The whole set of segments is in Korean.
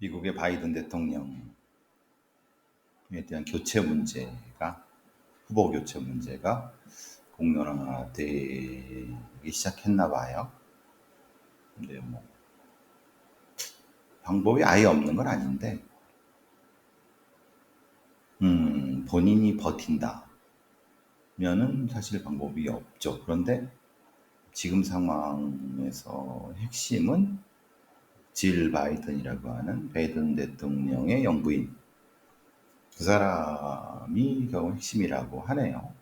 미국의 바이든 대통령에 대한 교체 문제가, 후보 교체 문제가 공론화되기 시작했나 봐요. 근데 뭐 방법이 아예 없는 건 아닌데, 본인이 버틴다면은 사실 방법이 없죠. 그런데 지금 상황에서 핵심은 질 바이든이라고 하는 바이든 대통령의 영부인, 그 사람이 결국 핵심이라고 하네요.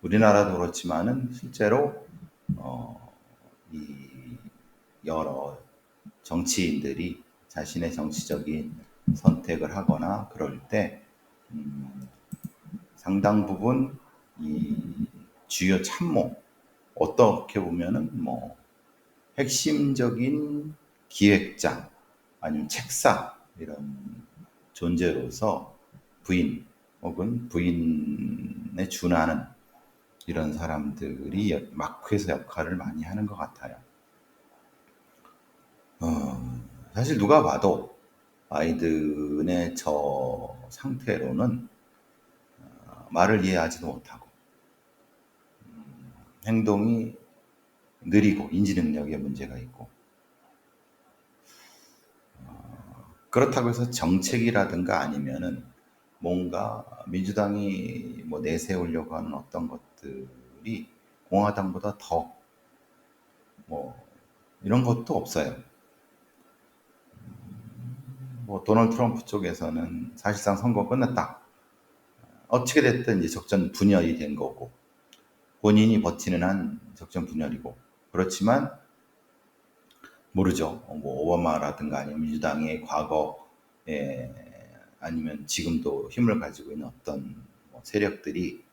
우리나라도 그렇지만은 실제로 이 여러 정치인들이 자신의 정치적인 선택을 하거나 그럴 때 상당 부분 이 주요 참모, 어떻게 보면은 뭐 핵심적인 기획자 아니면 책사 이런 존재로서 부인 혹은 부인에 준하는 이런 사람들이 마크에서 역할을 많이 하는 것 같아요. 사실 누가 봐도 바이든의 저 상태로는 말을 이해하지도 못하고 행동이 느리고 인지 능력에 문제가 있고, 그렇다고 해서 정책이라든가 아니면은 뭔가 민주당이 뭐 내세우려고 하는 어떤 것들이 공화당보다 더 뭐 이런 것도 없어요. 뭐 도널드 트럼프 쪽에서는 사실상 선거 끝났다, 어떻게 됐든 이제 적전 분열이 된 거고, 본인이 버티는 한 적전 분열이고, 그렇지만 모르죠. 뭐 오바마라든가 아니면 민주당의 과거에 아니면 지금도 힘을 가지고 있는 어떤 뭐 세력들이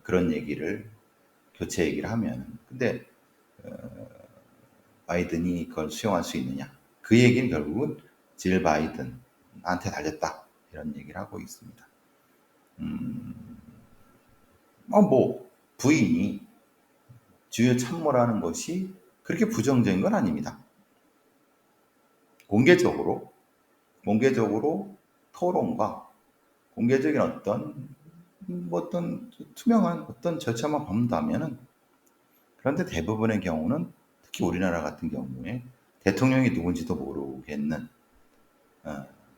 그런 얘기를, 교체 얘기를 하면, 근데 바이든이 그걸 수용할 수 있느냐, 그 얘기는 결국은 질 바이든한테 달렸다, 이런 얘기를 하고 있습니다. 뭐 부인이 주요 참모라는 것이 그렇게 부정적인 건 아닙니다. 공개적으로 토론과 공개적인 어떤 투명한 어떤 절차만 밟는다면은, 그런데 대부분의 경우는 특히 우리나라 같은 경우에 대통령이 누군지도 모르겠는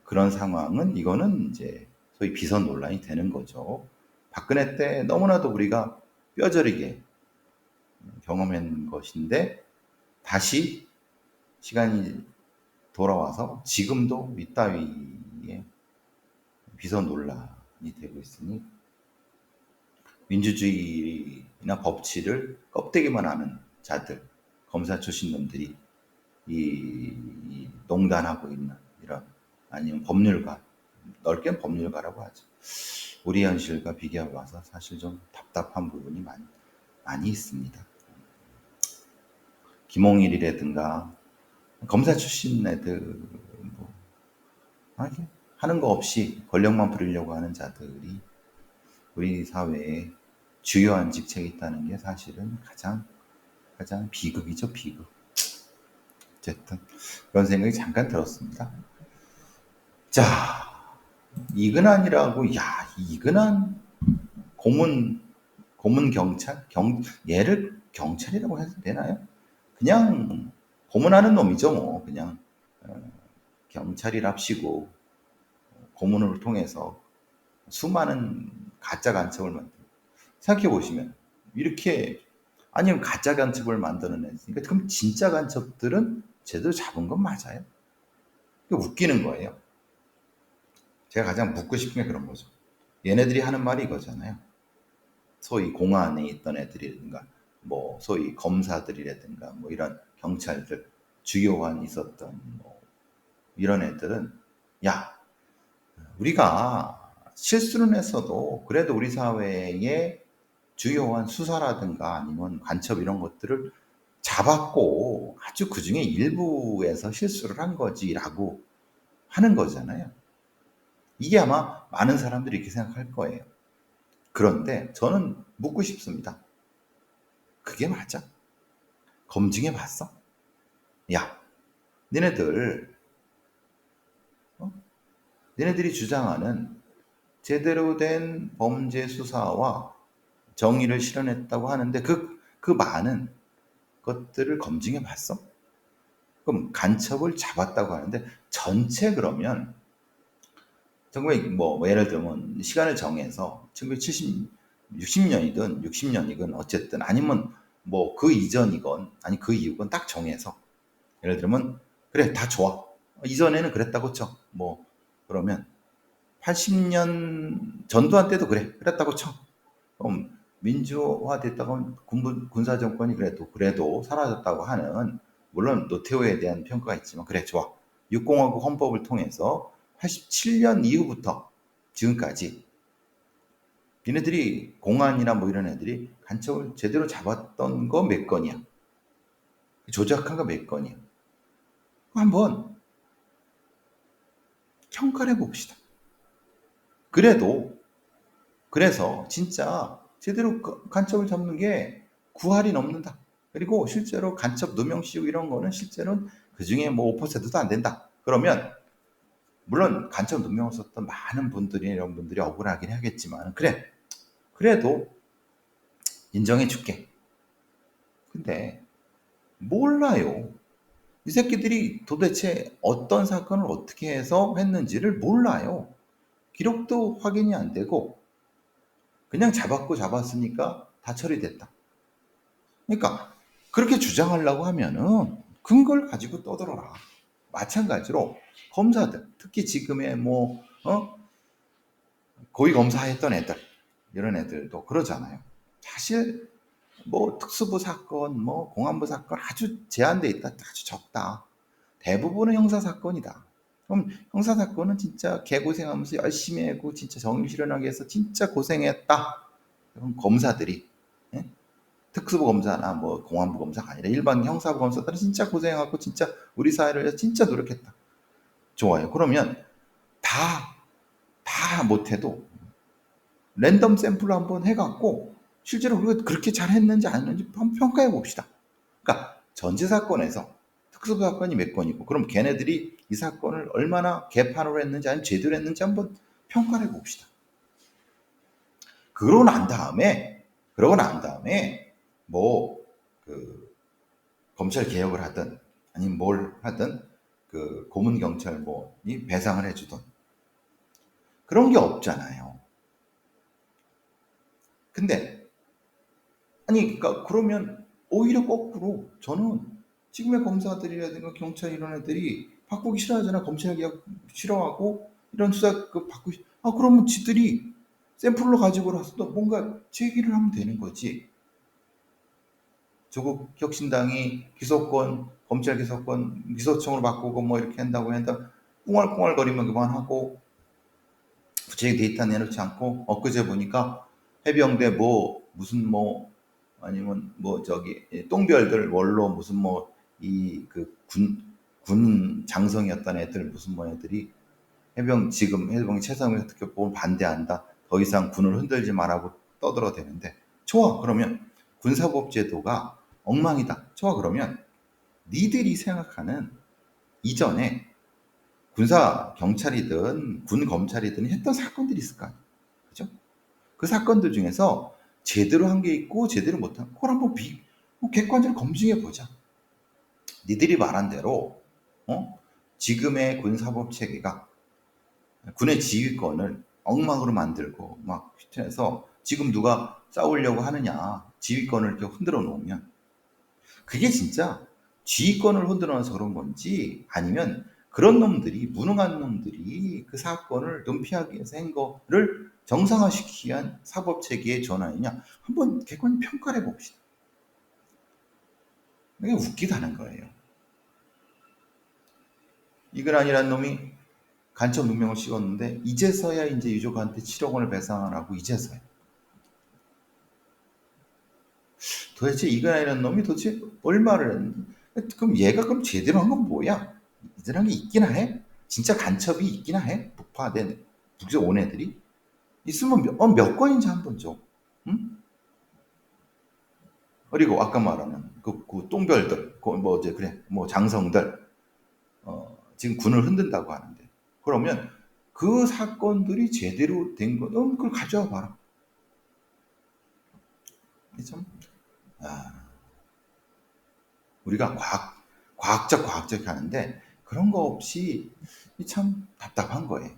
그런 상황은, 이거는 이제 소위 비선 논란이 되는 거죠. 박근혜 때 너무나도 우리가 뼈저리게 경험한 것인데, 다시 시간이 돌아와서 지금도 이따위의 비선 논란이 되고 있으니, 민주주의나 법치를 껍데기만 아는 자들, 검사 출신 놈들이 이 농단하고 있는 이런, 아니면 법률가, 넓게는 법률가라고 하죠. 우리 현실과 비교해 봐서 사실 좀 답답한 부분이 많이 있습니다. 김홍일이라든가 검사 출신 애들 뭐 하는 거 없이 권력만 부리려고 하는 자들이 우리 사회에 주요한 직책이 있다는 게 사실은 가장 비극이죠, 비극. 어쨌든 그런 생각이 잠깐 들었습니다. 자, 이근한이라고, 이근한 고문 경찰? 얘를 경찰이라고 해도 되나요? 그냥 고문하는 놈이죠, 뭐. 그냥 경찰이랍시고 고문을 통해서 수많은 가짜 간첩을 만든. 생각해 보시면 이렇게, 아니면 가짜 간첩을 만드는 애니까 그럼 진짜 간첩들은 제대로 잡은 건 맞아요? 웃기는 거예요. 제가 가장 묻고 싶은 게 그런 거죠. 얘네들이 하는 말이 이거잖아요. 소위 공안에 있던 애들이라든가 뭐 소위 검사들이라든가 뭐 이런 경찰들, 주요한 있었던 뭐 이런 애들은, 야, 우리가 실수는 했어도 그래도 우리 사회에 주요한 수사라든가 아니면 간첩 이런 것들을 잡았고, 아주 그 중에 일부에서 실수를 한 거지라고 하는 거잖아요. 이게 아마 많은 사람들이 이렇게 생각할 거예요. 그런데 저는 묻고 싶습니다. 그게 맞아? 검증해 봤어? 야, 니네들, 어? 니네들이 주장하는 제대로 된 범죄 수사와 정의를 실현했다고 하는데 그 많은 것들을 검증해 봤어? 그럼 간첩을 잡았다고 하는데 전체 그러면 1900, 예를 들면 시간을 정해서 1970, 60년이든 60년이든 어쨌든 아니면 뭐 그 이전이건 아니 그 이후건 딱 정해서 예를 들면 그래 다 좋아. 이전에는 그랬다고 쳐. 뭐 그러면 80년 전두환 때도 그랬다고 쳐. 그럼 민주화 됐다고 군사 정권이 그래도 사라졌다고 하는 물론 노태우에 대한 평가가 있지만 그래 좋아. 6공화국 헌법을 통해서 87년 이후부터 지금까지 얘네들이 공안이나 뭐 이런 애들이 간첩을 제대로 잡았던 거 몇 건이야. 조작한 거 몇 건이야. 한번 평가를 해봅시다. 그래서 진짜 제대로 간첩을 잡는 게 구할이 넘는다. 그리고 실제로 간첩 누명 씌우고 이런 거는 실제로는 그 중에 뭐 5%도 안 된다. 그러면 물론 간첩 누명을 썼던 많은 분들이 이런 분들이 억울하긴 하겠지만 그래도 인정해 줄게. 근데 몰라요. 이 새끼들이 도대체 어떤 사건을 어떻게 해서 했는지를 몰라요. 기록도 확인이 안 되고 그냥 잡았으니까 다 처리됐다. 그러니까 그렇게 주장하려고 하면은 근거를 가지고 떠들어라. 마찬가지로 검사들, 특히 지금의 고위 검사했던 애들 이런 애들도 그러잖아요. 사실 뭐 특수부 사건, 뭐 공안부 사건 아주 제한돼 있다, 아주 적다. 대부분은 형사 사건이다. 그럼 형사 사건은 진짜 개고생하면서 열심히 하고 진짜 정의 실현하기 위해서 진짜 고생했다. 그럼 검사들이 예? 특수부 검사나 뭐 공안부 검사가 아니라 일반 형사부 검사들은 진짜 고생하고 진짜 우리 사회를 위해서 진짜 노력했다. 좋아요. 그러면 다 못해도 랜덤 샘플로 한번 해갖고 실제로 그렇게 잘 했는지 안 했는지 한번 평가해 봅시다. 그러니까 전체 사건에서 특수부 사건이 몇 건이고 그럼 걔네들이 이 사건을 얼마나 개판으로 했는지 아니면 제대로 했는지 한번 평가를 해 봅시다. 그러고 난 다음에 뭐 그 검찰 개혁을 하든 아니면 뭘 하든 그 고문 경찰이 배상을 해주든 그런 게 없잖아요. 근데 아니 그러니까 그러면 오히려 거꾸로 저는 지금의 검사들이라든가 경찰 이런 애들이 바꾸기 싫어하잖아. 검찰 개혁 싫어하고 이런 수사 그러면 지들이 샘플로 가지고 와서 또 뭔가 제기를 하면 되는 거지. 조국 혁신당이 검찰 기소권 기소청으로 바꾸고 뭐 이렇게 한다 꿍얼꿍얼거리면 그만하고 구체적인 데이터 내놓지 않고 엊그제 보니까 해병대 무슨 아니면 저기 똥별들 원로 무슨 이 그 군 장성이었던 애들 무슨 애들이 지금 해병 최상위 특별법을 반대한다. 더 이상 군을 흔들지 말라고 떠들어대는데 좋아. 그러면 군사법제도가 엉망이다. 좋아. 그러면 니들이 생각하는 이전에 군사 경찰이든 군 검찰이든 했던 사건들이 있을 거 아니에요. 그죠? 그 사건들 중에서 제대로 한 게 있고 제대로 못한 그걸 한번 객관적으로 검증해 보자. 니들이 말한 대로 지금의 군사법 체계가 군의 지휘권을 엉망으로 만들고 막 휘트해서 지금 누가 싸우려고 하느냐 지휘권을 이렇게 흔들어 놓으면 그게 진짜 지휘권을 흔들어 놔서 그런 건지 아니면 그런 놈들이 무능한 놈들이 그 사건을 은폐하기 위해서 한 거를 정상화시키기 위한 사법체계의 전환이냐 한번 객관히 평가를 해봅시다. 이게 웃기다는 거예요. 이근한이라는 놈이 간첩 누명을 씌웠는데 이제서야 이제 유족한테 7억 원을 배상하라고 이제서야. 도대체 이근한이라는 놈이 도대체 얼마를 했는지 그럼 얘가 그럼 제대로 한 건 뭐야? 이들한 게 있기나 해? 진짜 간첩이 있기나 해? 북파된 북에서 온 애들이? 있으면 몇 건인지 한번 줘. 응? 그리고 아까 말하는 그 똥별들, 장성들 지금 군을 흔든다고 하는데, 그러면 그 사건들이 제대로 된 거는 그걸 가져와 봐라. 참, 아, 우리가 과학적 하는데 그런 거 없이 참 답답한 거예요.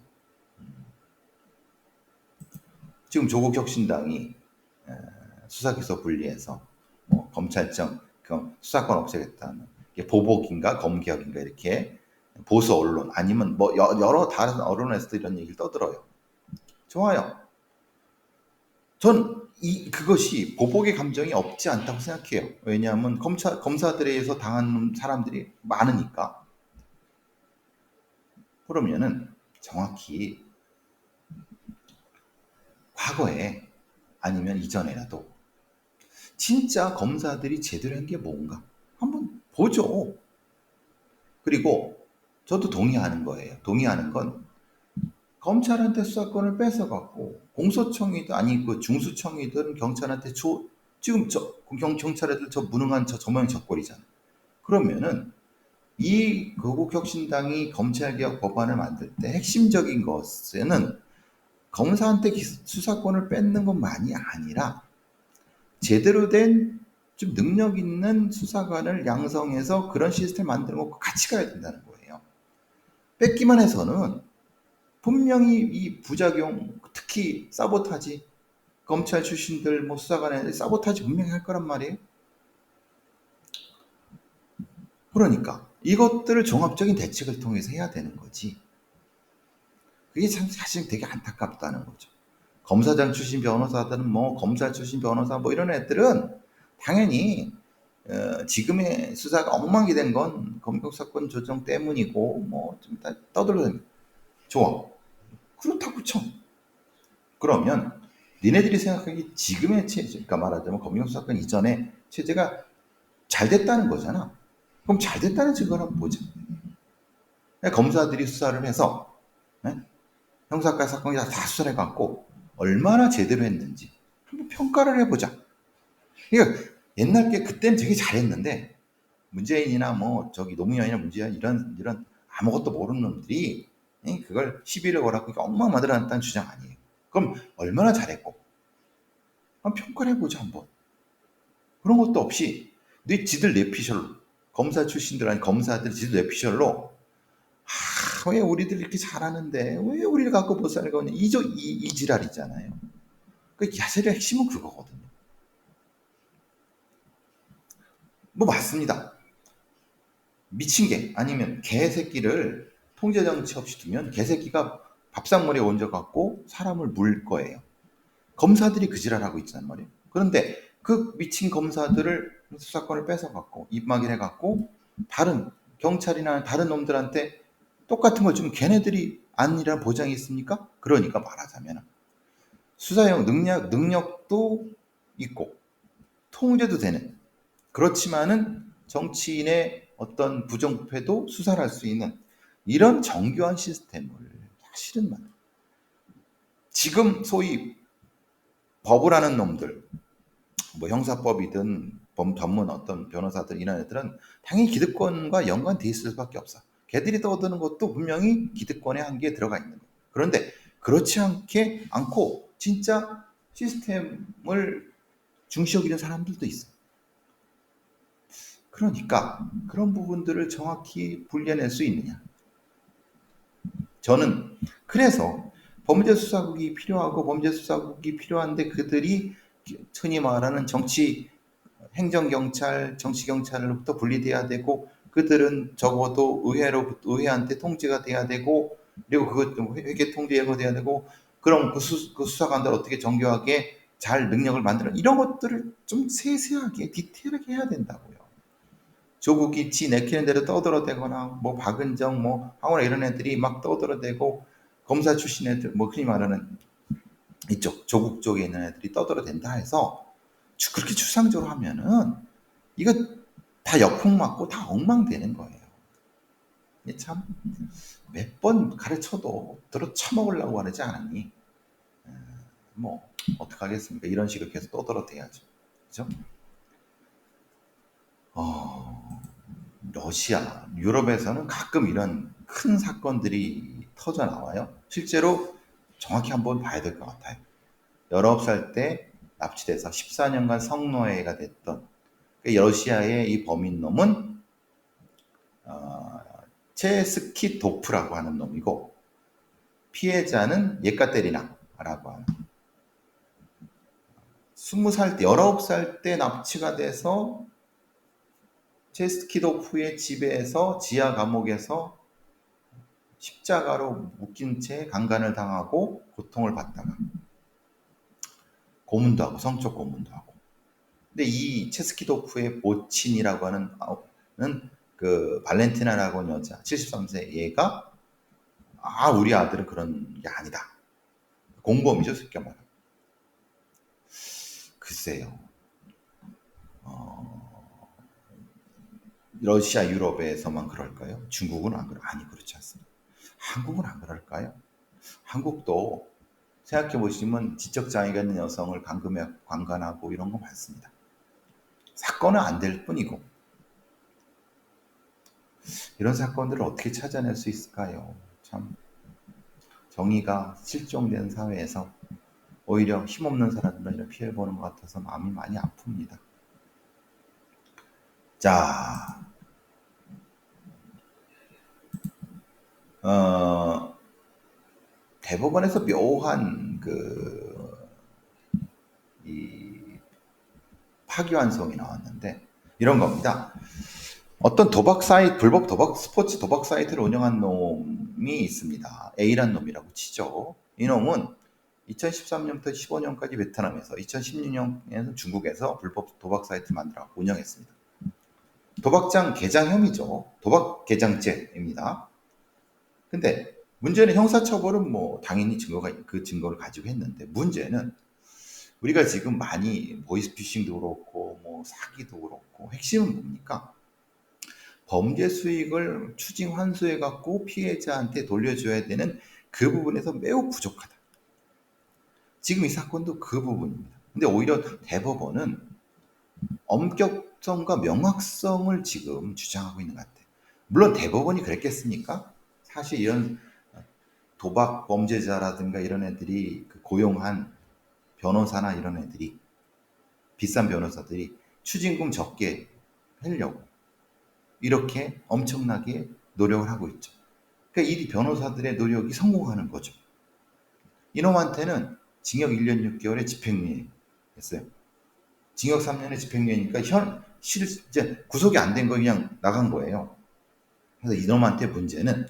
지금 조국 혁신당이 수사기소 분리해서 뭐 검찰청 수사권 없애겠다는, 이게 보복인가 검격인가 이렇게 보수 언론 아니면 뭐 여러 다른 언론에서도 이런 얘기를 떠들어요. 좋아요. 전 그것이 보복의 감정이 없지 않다고 생각해요. 왜냐하면 검사들에 의해서 당한 사람들이 많으니까. 그러면은 정확히 과거에 아니면 이전에라도 진짜 검사들이 제대로 한 게 뭔가 한번 보죠. 그리고 저도 동의하는 거예요. 동의하는 건 검찰한테 수사권을 뺏어갖고 공소청이든 아니 그 중수청이든 경찰한테 지금 경찰 애들 저 무능한 저 저명 적골이잖아. 그러면은 이 거국혁신당이 검찰개혁 법안을 만들 때 핵심적인 것은 검사한테 수사권을 뺏는 것만이 아니라 제대로 된 좀 능력 있는 수사관을 양성해서 그런 시스템 만들고 같이 가야 된다는 거예요. 뺏기만 해서는 분명히 이 부작용, 특히 사보타지, 검찰 출신들 뭐 수사관에 사보타지 분명히 할 거란 말이에요. 그러니까 이것들을 종합적인 대책을 통해서 해야 되는 거지. 그게 참 사실 되게 안타깝다는 거죠. 검사장 출신 변호사들은 뭐 검찰 출신 변호사 뭐 이런 애들은 당연히 지금의 수사가 엉망이 된 건 검경사건 조정 때문이고 뭐 좀 떠들어다니 좋아. 그렇다고 쳐. 그러면 니네들이 생각하기 지금의 체제, 그러니까 말하자면 검경사건 이전의 체제가 잘 됐다는 거잖아. 그럼 잘 됐다는 증거를 한번 보자. 검사들이 수사를 해서 네? 형사과 사건이 다 수사를 해갖고 얼마나 제대로 했는지 한번 평가를 해보자. 그러니까 옛날 게 그때는 되게 잘했는데 문재인이나 뭐 저기 노무현이나 문재인 이런 아무것도 모르는 놈들이 그걸 시비를 걸었고 엉망 만들어놨다는 주장 아니에요. 그럼 얼마나 잘했고 한번 평가를 해보자 한번. 그런 것도 없이 지들 뇌피셜로 검사 출신들 아니 검사들 지들 뇌피셜로 왜 우리들 이렇게 잘하는데 왜 우리를 갖고 못 살거냐 이 지랄이잖아요. 그 야세의 핵심은 그거거든요. 뭐 맞습니다. 미친 개 아니면 개새끼를 통제 장치 없이 두면 개새끼가 밥상머리에 얹어갖고 사람을 물 거예요. 검사들이 그 지랄하고 있단 말이에요. 그런데 그 미친 검사들을 수사권을 뺏어갖고 입막일 해갖고 다른 경찰이나 다른 놈들한테 똑같은 걸 주면 걔네들이 아니라는 보장이 있습니까? 그러니까 말하자면 수사형 능력도 있고 통제도 되는, 그렇지만은 정치인의 어떤 부정부패도 수사를 할 수 있는 이런 정교한 시스템을 사실은 지금 소위 법을 하는 놈들, 뭐 형사법이든 전문 어떤 변호사들 이런 애들은 당연히 기득권과 연관돼 있을 수밖에 없어. 걔들이 떠드는 것도 분명히 기득권의 한계에 들어가 있는 거예요. 그런데 그렇지 않고 진짜 시스템을 중시 여기는 사람들도 있어. 그러니까 그런 부분들을 정확히 분리해낼 수 있느냐. 저는 그래서 범죄수사국이 필요하고 범죄수사국이 필요한데 그들이 흔히 말하는 정치 행정경찰, 정치경찰로부터 분리돼야 되고 그들은 적어도 의회한테 통제가 돼야 되고 그리고 그것 회계 통제가 돼야 되고 그럼 그 수사관들 어떻게 정교하게 잘 능력을 만들어 이런 것들을 좀 세세하게 디테일하게 해야 된다고요. 조국이 지 내키는 대로 떠들어대거나 뭐 박은정 뭐 황운하 이런 애들이 막 떠들어대고 검사 출신 애들 뭐 흔히 말하는 이쪽 조국 쪽에 있는 애들이 떠들어댄다 해서 그렇게 추상적으로 하면은 이거 다 역풍 맞고 다 엉망되는 거예요. 이게 참 몇 번 가르쳐도 들어 처먹으려고 하지 않았니? 뭐 어떡하겠습니까? 이런 식으로 계속 떠들어대야죠. 그죠? 러시아, 유럽에서는 가끔 이런 큰 사건들이 터져 나와요. 실제로 정확히 한번 봐야 될 것 같아요. 19살 때 납치돼서 14년간 성노예가 됐던 러시아의 이 범인놈은 체스키도프라고 하는 놈이고, 피해자는 예카테리나라고 하는 20살 때, 19살 때 납치가 돼서 체스키도프의 집에서 지하 감옥에서 십자가로 묶인 채 강간을 당하고 고통을 받다가 고문도 하고 성적 고문도 하고. 근데 이 체스키도프의 모친이라고 하는 그 발렌티나라고 하는 여자 73세 얘가 우리 아들은 그런 게 아니다. 공범이죠, 쉽게 말하면. 글쎄요. 러시아, 유럽에서만 그럴까요? 중국은 아니, 그렇지 않습니다. 한국은 안 그럴까요? 한국도 생각해 보시면 지적 장애가 있는 여성을 강간하고 이런 거 많습니다. 사건은 안 될 뿐이고, 이런 사건들을 어떻게 찾아낼 수 있을까요? 참 정의가 실종된 사회에서 오히려 힘없는 사람들은 피해 보는 것 같아서 마음이 많이 아픕니다. 자, 대법원에서 묘한 이 파기환송이 나왔는데 이런 겁니다. 어떤 도박 사이트, 불법 도박, 스포츠 도박 사이트를 운영한 놈이 있습니다. A란 놈이라고 치죠. 이 놈은 2013년부터 15년까지 베트남에서, 2016년에는 중국에서 불법 도박 사이트 만들어 운영했습니다. 도박장 개장 혐의죠. 도박 개장죄입니다. 근데 문제는 형사처벌은 뭐 당연히 그 증거를 가지고 했는데, 문제는 우리가 지금 많이 보이스피싱도 그렇고 뭐 사기도 그렇고 핵심은 뭡니까? 범죄 수익을 추징 환수해 갖고 피해자한테 돌려줘야 되는 그 부분에서 매우 부족하다. 지금 이 사건도 그 부분입니다. 근데 오히려 대법원은 엄격성과 명확성을 지금 주장하고 있는 것 같아요. 물론 대법원이 그랬겠습니까? 사실 이런 도박 범죄자라든가 이런 애들이 고용한 변호사나 이런 애들이, 비싼 변호사들이 추징금 적게 하려고 이렇게 엄청나게 노력을 하고 있죠. 그러니까 이 변호사들의 노력이 성공하는 거죠. 이놈한테는 징역 1년 6개월에 집행유예 했어요. 징역 3년에 집행유예니까 이제 구속이 안 된 거 그냥 나간 거예요. 그래서 이놈한테 문제는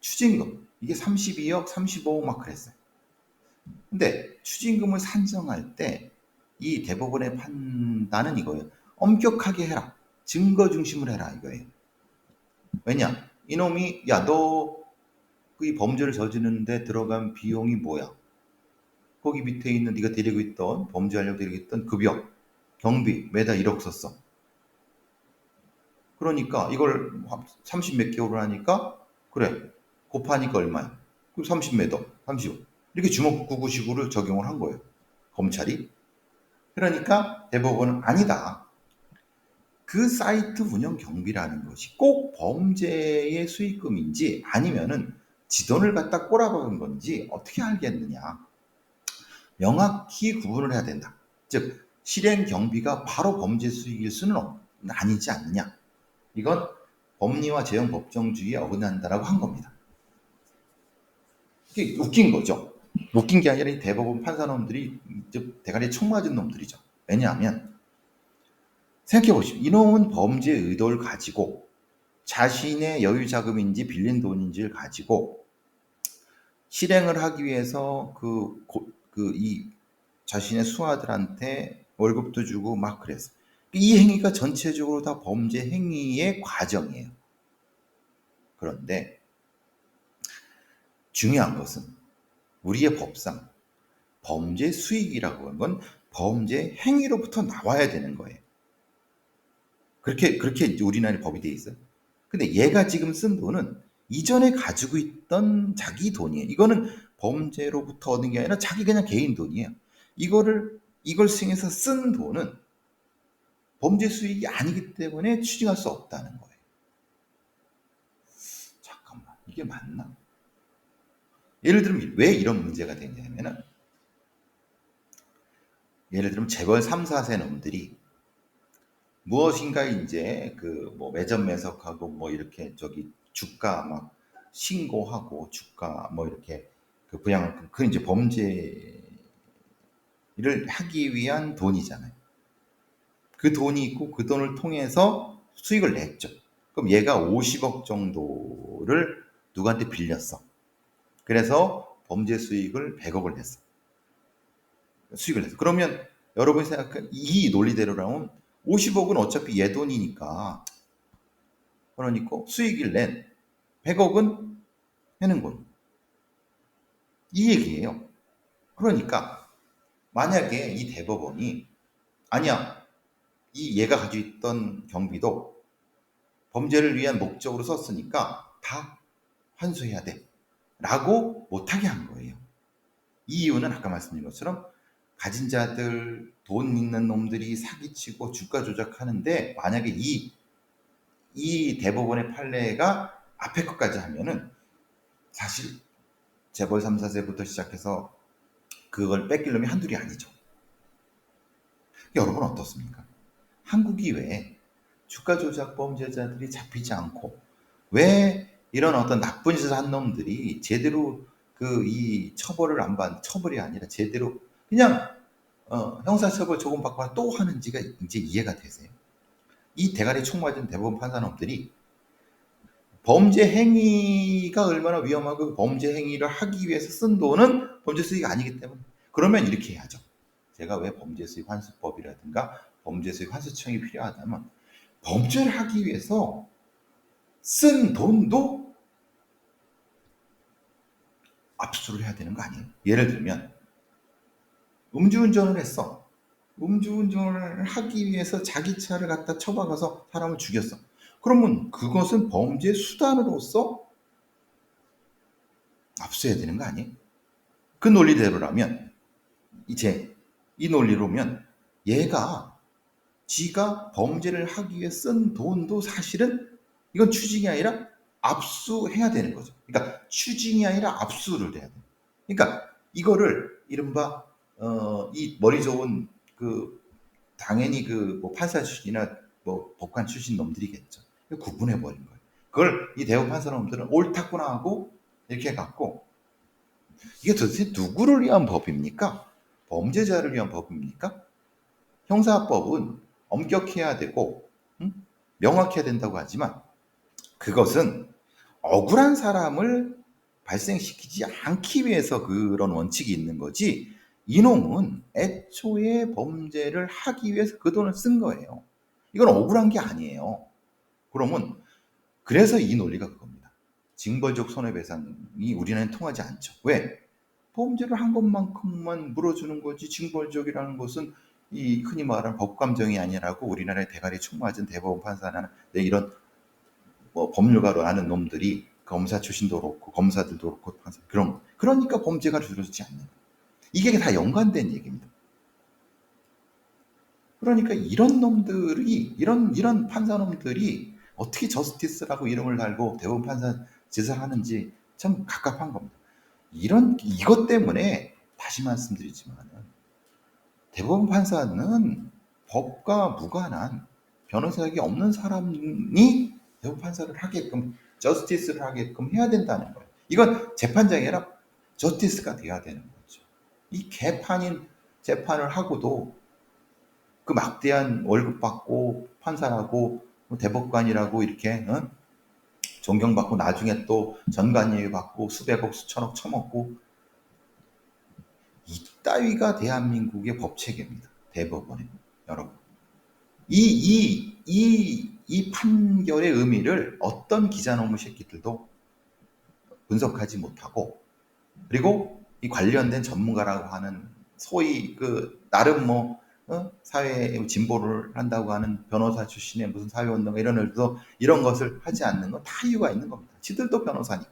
추징금, 이게 32억, 35억 막 그랬어요. 근데 추징금을 산정할 때 이 대법원의 판단은 이거예요. 엄격하게 해라. 증거 중심을 해라 이거예요. 왜냐? 이놈이 너 이 범죄를 저지르는데 들어간 비용이 뭐야? 거기 밑에 있는 네가 데리고 있던, 범죄하려고 데리고 있던 급여, 경비 매달 1억 썼어. 그러니까 이걸 30 몇 개월을 하니까 그래 곱하니까 얼마야? 30 몇 억, 30억. 이렇게 주먹구구식으로 적용을 한 거예요. 검찰이. 그러니까 대법원은 아니다. 그 사이트 운영 경비라는 것이 꼭 범죄의 수익금인지 아니면은 지 돈을 갖다 꼬라박은 건지 어떻게 알겠느냐. 명확히 구분을 해야 된다. 즉 실행 경비가 바로 범죄 수익일 수는 아니지 않느냐. 이건 법리와 재형 법정주의에 어긋난다라고 한 겁니다. 이게 웃긴 거죠. 웃긴 게 아니라 이 대법원 판사놈들이 대가리에 총 맞은 놈들이죠. 왜냐하면 생각해 보십시오. 이놈은 범죄 의도를 가지고 자신의 여유 자금인지 빌린 돈인지를 가지고 실행을 하기 위해서 이 자신의 수하들한테 월급도 주고 막 그랬어. 이 행위가 전체적으로 다 범죄 행위의 과정이에요. 그런데 중요한 것은 우리의 법상 범죄 수익이라고 하는 건 범죄 행위로부터 나와야 되는 거예요. 그렇게 우리나라의 법이 돼 있어요. 근데 얘가 지금 쓴 돈은 이전에 가지고 있던 자기 돈이에요. 이거는 범죄로부터 얻은 게 아니라 자기 그냥 개인 돈이에요. 이걸 승해서 쓴 돈은 범죄 수익이 아니기 때문에 추징할 수 없다는 거예요. 이게 맞나? 예를 들면 왜 이런 문제가 되냐면은, 예를 들면 재벌 3, 4세 놈들이 무엇인가 이제 그 뭐 매점 매석하고 뭐 이렇게 저기 주가 막 신고하고 주가 뭐 이렇게 그 부양, 그 이제 범죄를 하기 위한 돈이잖아요. 그 돈이 있고 그 돈을 통해서 수익을 냈죠. 그럼 얘가 50억 정도를 누구한테 빌렸어. 그래서 범죄 수익을 100억을 냈어. 수익을 냈어. 그러면 여러분이 생각한 이 논리대로라면 50억은 어차피 얘 돈이니까, 그러니까 수익을 낸 100억은 해는 건 이 얘기예요. 그러니까 만약에 이 대법원이 아니야, 이 얘가 가지고 있던 경비도 범죄를 위한 목적으로 썼으니까 다 환수해야 돼 라고 못하게 한 거예요. 이 이유는 아까 말씀드린 것처럼 가진 자들, 돈 있는 놈들이 사기치고 주가 조작하는데, 만약에 이 대법원의 판례가 앞에 것까지 하면은 사실 재벌 3, 4세부터 시작해서 그걸 뺏길 놈이 한둘이 아니죠. 여러분 어떻습니까? 한국이 왜 주가 조작 범죄자들이 잡히지 않고, 왜 이런 어떤 나쁜 짓을 한 놈들이 제대로 그 이 처벌을 안 받, 처벌이 아니라 제대로 그냥 형사처벌 조금 받고 또 하는지가 이제 이해가 되세요? 이 대가리 총 맞은 대법원 판사놈들이 범죄 행위가 얼마나 위험하고 범죄 행위를 하기 위해서 쓴 돈은 범죄 수익이 아니기 때문에, 그러면 이렇게 해야죠. 제가 왜 범죄 수익 환수법이라든가 범죄 수익 환수청이 필요하다면, 범죄를 하기 위해서 쓴 돈도 압수를 해야 되는 거 아니에요? 예를 들면 음주운전을 했어. 음주운전을 하기 위해서 자기 차를 갖다 쳐박아서 사람을 죽였어. 그러면 그것은 범죄 수단으로서 압수해야 되는 거 아니에요? 그 논리대로라면, 이제 이 논리로면 얘가 지가 범죄를 하기 위해 쓴 돈도 사실은 이건 추징이 아니라 압수해야 되는 거죠. 그러니까 추징이 아니라 압수를 해야 돼. 그러니까 이거를 이른바 이 머리 좋은 그 당연히 그 뭐 판사 출신이나 뭐 법관 출신 놈들이겠죠. 구분해 버린 거예요. 그걸 이 대법 판사 놈들은 옳다구나 하고 이렇게 해갖고, 이게 도대체 누구를 위한 법입니까? 범죄자를 위한 법입니까? 형사법은 엄격해야 되고 명확해야 된다고 하지만, 그것은 억울한 사람을 발생시키지 않기 위해서 그런 원칙이 있는 거지, 이놈은 애초에 범죄를 하기 위해서 그 돈을 쓴 거예요. 이건 억울한 게 아니에요. 그러면 그래서 이 논리가 그겁니다. 징벌적 손해배상이 우리나라는 통하지 않죠. 왜? 범죄를 한 것만큼만 물어주는 거지, 징벌적이라는 것은 이 흔히 말하는 법감정이 아니라고 우리나라의 대가리 총 맞은 대법원 판사나 이런 뭐 법률가로 아는 놈들이, 검사 출신도 그렇고 검사들도 그렇고 그런, 그러니까 범죄가 줄어들지 않는 거예요. 이게 다 연관된 얘기입니다. 그러니까 이런 놈들이, 이런 판사 놈들이 어떻게 저스티스라고 이름을 달고 대법원 판사 짓을 하는지 참 갑갑한 겁니다. 이것 때문에 다시 말씀드리지만, 대법원 판사는 법과 무관한 변호 자격이 없는 사람이 대법원 판사를 하게끔, 저스티스를 하게끔 해야 된다는 거예요. 이건 재판장이 아니라 저스티스가 돼야 되는 거죠. 이 개판인 재판을 하고도 그 막대한 월급 받고 판사라고 대법관이라고 이렇게 존경받고 나중에 또 전관예우 받고 수백억 수천억 처먹고, 이따위가 대한민국의 법체계입니다. 대법원에. 여러분, 이 판결의 의미를 어떤 기자놈의 새끼들도 분석하지 못하고, 그리고 이 관련된 전문가라고 하는 소위 그 나름 뭐 사회 진보를 한다고 하는 변호사 출신의 무슨 사회운동 이런 애들도 이런 것을 하지 않는 건 다 이유가 있는 겁니다. 지들도 변호사니까.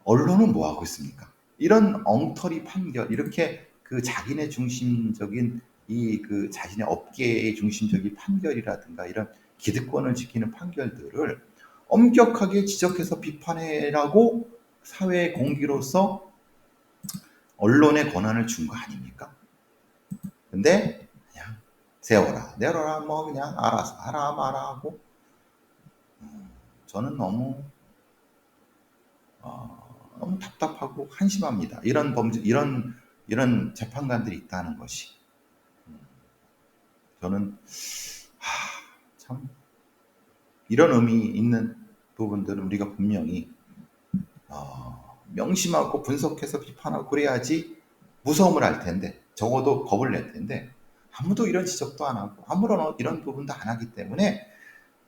언론은 뭐 하고 있습니까? 이런 엉터리 판결, 이렇게 그 자기네 중심적인 이 그 자신의 업계의 중심적인 판결이라든가 이런 기득권을 지키는 판결들을 엄격하게 지적해서 비판해라고 사회의 공기로서 언론의 권한을 준 거 아닙니까? 근데 그냥 세워라, 내려라, 뭐 그냥 알아서 하라 마라 하고 저는 너무 답답하고 한심합니다. 이런 범죄, 이런 재판관들이 있다는 것이 저는 참 이런 의미 있는 부분들은 우리가 분명히 명심하고 분석해서 비판하고 그래야지 무서움을 알 텐데 적어도 겁을 낼 텐데 아무도 이런 지적도 안 하고 아무런 이런 부분도 안 하기 때문에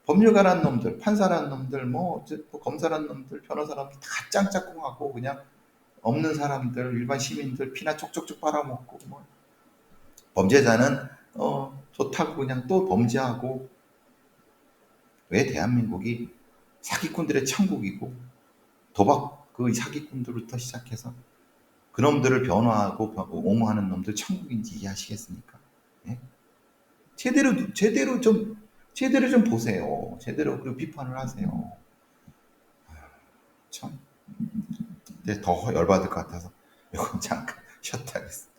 법률가란 놈들, 판사란 놈들, 뭐 검사란 놈들, 변호사란 놈들 다 짱짝꿍하고 그냥 없는 사람들, 일반 시민들 피나 쪽쪽쪽 빨아먹고 뭐 범죄자는 좋다고 그냥 또 범죄하고 왜 대한민국이 사기꾼들의 천국이고 도박 그 사기꾼들부터 시작해서 그놈들을 변호하고 옹호하는 놈들 천국인지 이해하시겠습니까? 예? 제대로 좀 보세요. 제대로 그 비판을 하세요. 참. 근데 더 열받을 것 같아서 이건 잠깐 쉬었다 하겠습니다.